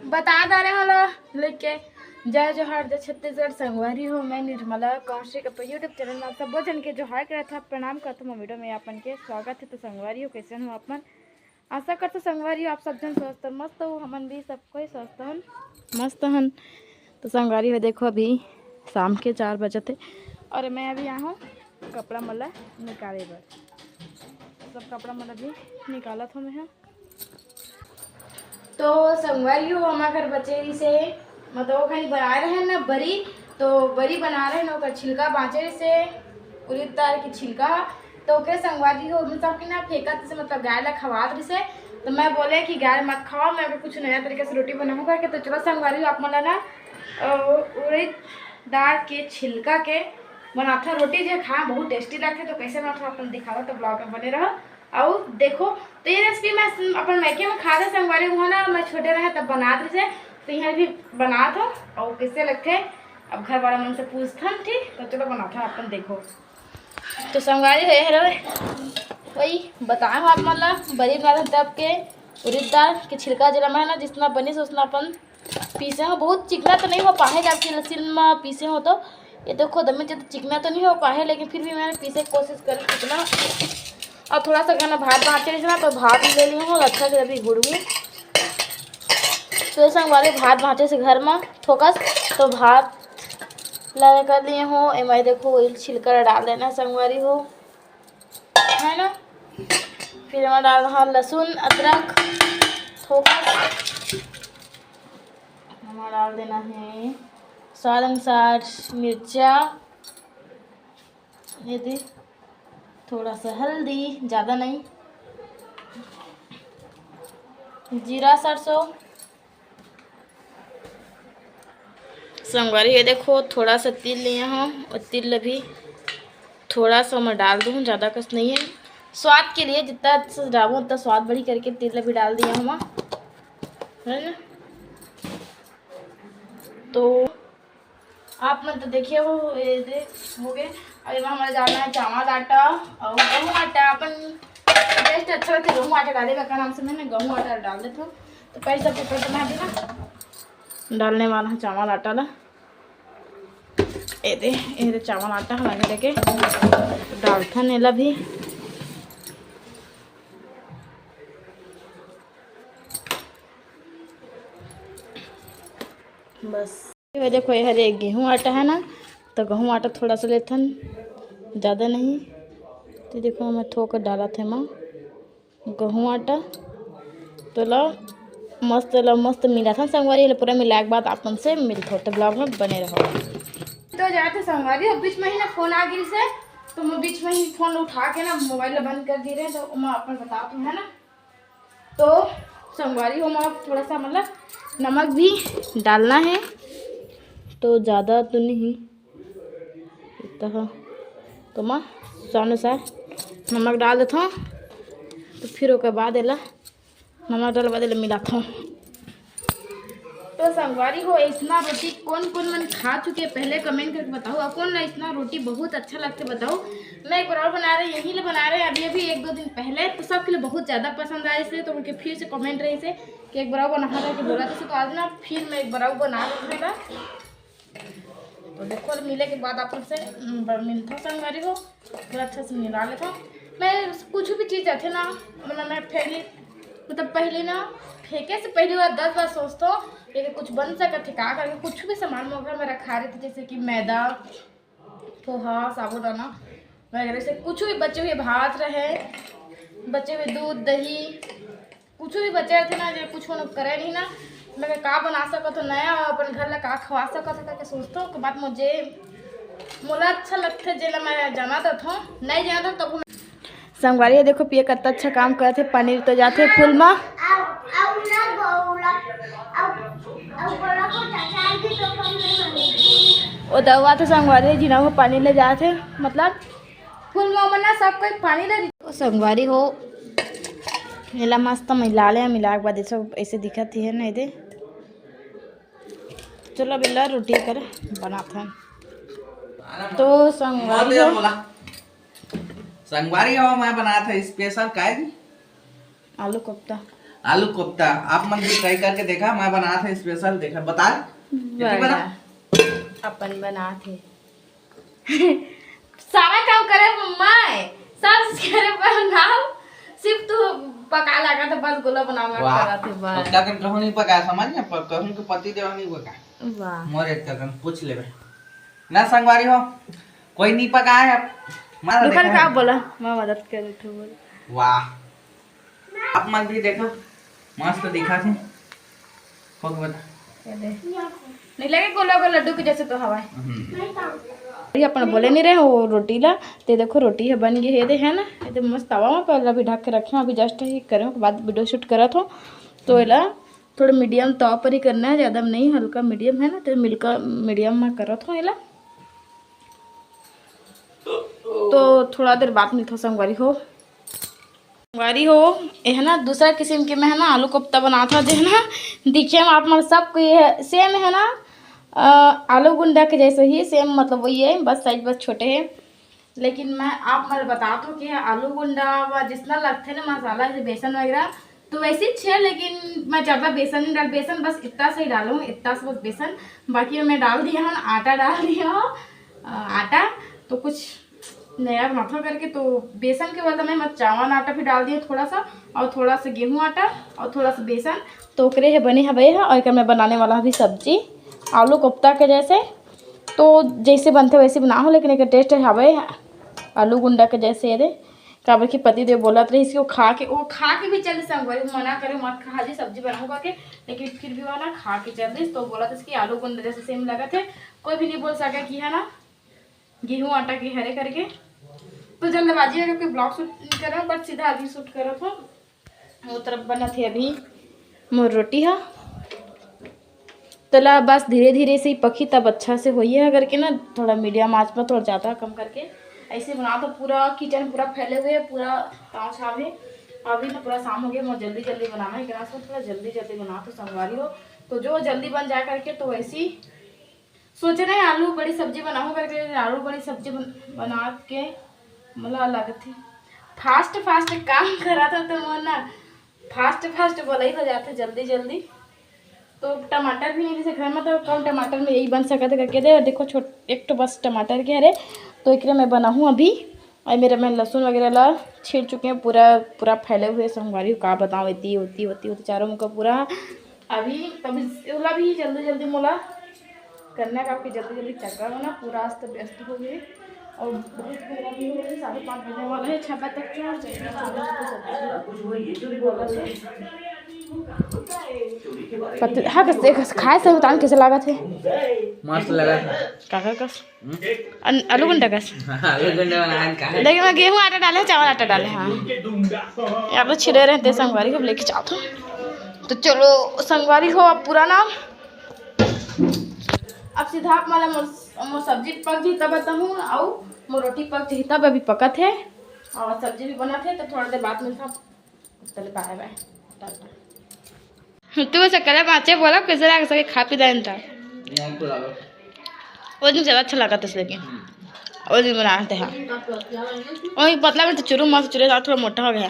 बता दे रहे हो लेके जय जोहार जय छत्तीसगढ़ संगवारी हो। मैं निर्मला कौशिक अपन यूट्यूब चैनल में आप सब जन के जोहार करे था, प्रणाम करता हूँ। वीडियो में अपन के स्वागत है। तो संगवारी हो कैसे हो अपन, आशा करते संगवारी हो आप सब जन स्वस्थ मस्त हो, हमन भी सब कोई स्वस्थ हन मस्त हन। तो संगवारी हो देखो अभी शाम के 4 बजे थे और मैं अभी यहाँ हूँ कपड़ा मला निकाले बर। सब कपड़ा मला भी निकाला था मैं। तो संगवारी हो हमारे घर बचे से मतलब वो खाली बना रहे हैं ना बरी, तो बरी बना रहे हैं ना छिलका बाँचे से उड़द दाल की छिलका। तो ओके संगवारी हो मतलब कि ना फेंका से मतलब गाय ला खवा रही से। तो मैं बोले कि गाय मत खाओ, मैं भी कुछ नया तरीके से रोटी बनाऊँ करके। तो चलो संगवारी हो आप मला ना उड़द दाल के छिलका के बनाता रोटी जो खा बहुत टेस्टी लगते। तो कैसे बनाता अपन दिखावा, तो ब्लॉग में बने रहो और देखो। तो ये रेसिपी मैं अपन मैके में खा रहे संगवारी हुआ ना, मैं छोटे रहे तब बना रहे थे, तो यहाँ भी बना था और कैसे लगते अब घर वाला मन से पूछता। ठीक तो चलो बना था अपन देखो। तो संगवारी है वही बताए हो आप मतलब बड़ी बना तब के उड़द दाल के छिलका जला मैं ना जितना बनी से उतना अपन पीसे हो। बहुत चिकना तो नहीं हो पाए जब कि लसीन में पीसे हो। तो ये देखो दमे तो चिकना तो नहीं हो पाए, लेकिन फिर भी मैंने पीसे की कोशिश करी कितना। और थोड़ा सा गाना भात बाँचे ना, तो भात ले ली हूँ अच्छा से अभी गुड़ में। तो संगवारी भात बाँचे से घर में फोकस, तो भात ला कर लिए हो एम देखो छिलका डाल देना संगवारी हो है ना। फिर मैं डाल रहा लहसुन अदरक फोकस, हमें डाल देना है स्वाद अनुसार मिर्चा, ये थोड़ा सा हल्दी ज़्यादा नहीं, जीरा सरसों। संगवारी ये देखो थोड़ा सा तिल लिए हूँ और तिल भी थोड़ा सा मैं डाल दूँ, ज़्यादा कस नहीं है, स्वाद के लिए जितना डालूँ उतना स्वाद बढ़ी करके तिल भी डाल दिया हूँ है ना। तो आप मतलब देखिए हो ये हो गए। अब हमारा डालना है चावल आटा और गेहूँ आटा। अपन टेस्ट अच्छा लगता है गेहूँ आटा डालेगा का नाम से मैंने गेहूँ आटा डाल देता हूँ। तो पहले सब पेपर तो मैं अभी ना डालने वाला हूँ चावल आटा ला। ये चावल आटा हमारे लेके डालता नेला भी बस। ये देखो ये हरे गेहूँ आटा है ना, तो गेहूँ आटा थोड़ा सा लेथन ज़्यादा नहीं। तो देखो मैं थोक डाला थे माँ गेहूँ आटा। तो लो मस्त मिला था संगवारी पूरा मिलाए के बाद अपन से मिलते हो। तो ब्लॉग में बने रहो। तो जाते संगवारी अब बीच में ही ना फोन आ गई से, तो मैं बीच में ही फोन उठा के ना मोबाइल बंद कर दी रहे। तो मैं अपन बताती हूँ है ना। तो संगवारी हो मैं थोड़ा सा मतलब नमक भी डालना है, तो ज़्यादा तो नहीं इतना। तो मैं स्वाद अनुसार नमक डाल देता हूँ। तो फिर उसके बाद एला नमक डाल बाद मिलाता हूँ। तो संगवारी हो इतना रोटी कौन कौन मन खा चुके पहले कमेंट करके बताओ, और कौन ना इतना रोटी बहुत अच्छा लगता बताओ। मैं एक बार और बना रहे यहीं ले बना रहे अभी अभी 1-2 दिन पहले, तो सबके लिए बहुत ज़्यादा पसंद आए इसलिए तो उनके फिर से कमेंट रही से कि एक बार और बना रहे कि बोला तो आज ना फिर मैं एक बार और बना रहा। तो देखो मिले के बाद अपन से मिलता संगवारी को थोड़ा अच्छा से मिला लेता हूँ। मैं कुछ भी चीज़ आते ना मतलब मैं फेंक मतलब पहले ना फेंके से पहली बार 10 बार सोचता हूँ लेकिन कुछ बन सका ठिका करके कुछ भी सामान वगैरह मैं रखा रही थी, जैसे कि मैदा पोहा साबुदाना वगैरह से कुछ भी बचे हुए भात रहे, बचे हुए दूध दही कुछ भी बचे थे ना जो कुछ करे नहीं ना मैं का बना सकत हो नया अपन घर ला का खवा सकत हो करके सोचता हूँ। के बाद मुझे मोला अच्छा लगता है जेला मैं जाना था नहीं जाना था तब संगवारी देखो पिए कितना अच्छा काम करते। पनीर तो जाते फूल में वो दवा तो संगवारी जिना को पानी ले जाते मतलब फूल में ना सब कोई पानी ले संगवारी हो मिला मस्त मिला ले मिला के बाद ऐसे दिखत है ना ये। चलो बिल्ला रोटी कर बनाते तो संगवारी हो मैं बना था स्पेशल काय आलू कोफ्ता आलू कोफ्ता आप मन भी ट्राई करके देखा, मैं बना था स्पेशल, देखा बता बना अपन बना थे सारा काम करे मैं सब करे बनाओ, सिर्फ तू पका लगा तो बस गोला बनावा करा थे बस। उसका कन कहूं नहीं पकाया, समझ में कहूं के पति देव नहीं पकाया। वाह मोरे कन पूछ लेबे ना संगवारी हो, कोई नहीं पकाया है मारा दुकान का बोला मैं मदद करे थे बोल। वाह आप मन भी देखो मस्त दिखा थे, हो बता नहीं लगे गोला गोला लड्डू के जैसे तो हवा ये अपन बोले नहीं रहे वो रोटी ला, ते देखो रोटी है बन गई है, दे है ना ये मस्त तवा में पहले अभी ढक के रखे, अभी जस्ट ही करें के बाद वीडियो शूट करा था। तो इला थोड़ा मीडियम तवा पर ही करना है, ज़्यादा नहीं, हल्का मीडियम है ना, तो मिलका मीडियम में करा था इला। तो थोड़ा देर बाद में था संगवारी हो ये है ना दूसरा किस्म के में है ना आलू कोफ्ता बना था, जो है ना दिखे में आप मन सब ये है सेम है ना आलू गुंडा के जैसे ही सेम, मतलब वही है बस साइज बस छोटे हैं। लेकिन मैं आप मैं बता दूँ कि आलू गुंडा व जितना लगते ना मसाला जैसे बेसन वगैरह तो वैसे ही छे, लेकिन मैं ज़्यादा बेसन नहीं डाल, बेसन बस इतना से ही डालूँ, इतना से बस बेसन, बाकी मैं डाल दिया हूँ आटा, डाल दिया हूँ आटा, तो कुछ नया माथा करके तो बेसन के बदले में मैं चावल आटा भी डाल दिया थोड़ा सा, और थोड़ा सा गेहूं आटा और थोड़ा सा बेसन, तो ओकरे है बने हवे है। और मैं बनाने वाला भी सब्जी आलू कोफ्ता के जैसे, तो जैसे बनते वैसे बना हो, लेकिन एक टेस्ट हवे आलू गुंडा के जैसे ये काबर की पति देव बोला रही इसको खा के भी चल संगवारी मना करे मत खा जी सब्जी बनाओ करके, लेकिन फिर भी वह ना खा के चल रही, तो बोला था इसकी आलू गुंडा जैसे सेम लगा थे, कोई भी नहीं बोल सका कि है ना गेहूँ आटा के हरे करके। तो जल्दबाजी है क्योंकि ब्लॉग शूट नहीं कर रहा, बट सीधा अभी शूट करा था, वो तरफ बना थे अभी मोर रोटी है, तला बस धीरे धीरे से ही पकी तब अच्छा से होई है, करके ना थोड़ा मीडियम आंच पर थोड़ा ज़्यादा कम करके ऐसे बना। तो पूरा किचन पूरा फैले हुए है, पूरा ताव छाव है, अभी ना पूरा शाम हो गया, मुझे जल्दी जल्दी बनाना है, गैस में थोड़ा जल्दी जल्दी बना तो संगवारी हो, तो जो जल्दी बन जाए करके, तो वैसी सोच रहे हैं आलू बड़ी सब्जी बनाऊँ करके, आलू बड़ी सब्जी बना के मतलब अलग थी फास्ट काम करा था, तो वो ना फास्ट बोला ही हो जाते जल्दी जल्दी। तो टमाटर भी नहीं, जैसे घर में तो कम टमाटर में यही बन सका था करके दे, देखो एक तो बस टमाटर के हरे, तो एक मैं बना हूँ अभी। और मेरे में लहसुन वगैरह ला छीड़ चुके हैं, पूरा फैले हुए संगवारी का बताऊँ, इतनी होती चारों मुँह का पूरा अभी, तभी ओला भी जल्दी मोला करना का, आपकी जल्दी चक्कर हो ना, पूरा अस्त व्यस्त हो गए, और बहुत गर्म भी हो गई, 5:30 बजने वाला है, 6 बजे तक हाँ खाए से बताऊँ कैसे लगा थे, मस्त लगा काका कस आलू गुंडा कस आलू गुंडा बनाया का है, देखिए मैं गेहूँ आटा डाले चावल आटा डाले, हाँ यहाँ पे छिड़े रहते संगवारी को लेके जाता हूँ। तो चलो संगवारी हो अब पूरा नाम, अब सीधा आप माला मोर सब्जी पक जी तब बताऊँ, और मोर रोटी पक जी तब अभी पकत है, और सब्जी भी बना थे, तो थोड़ा देर बाद में था चले बाय बाय टाटा। तू वैसे कल बाचे बोला कैसे लगा सके खा पी लें था, वो दिन ज़्यादा अच्छा लगा था, लेकिन वो दिन बनाए थे, हाँ वही पतला में तो चुरू मस्त चुरे थोड़ा मोटा हो गया।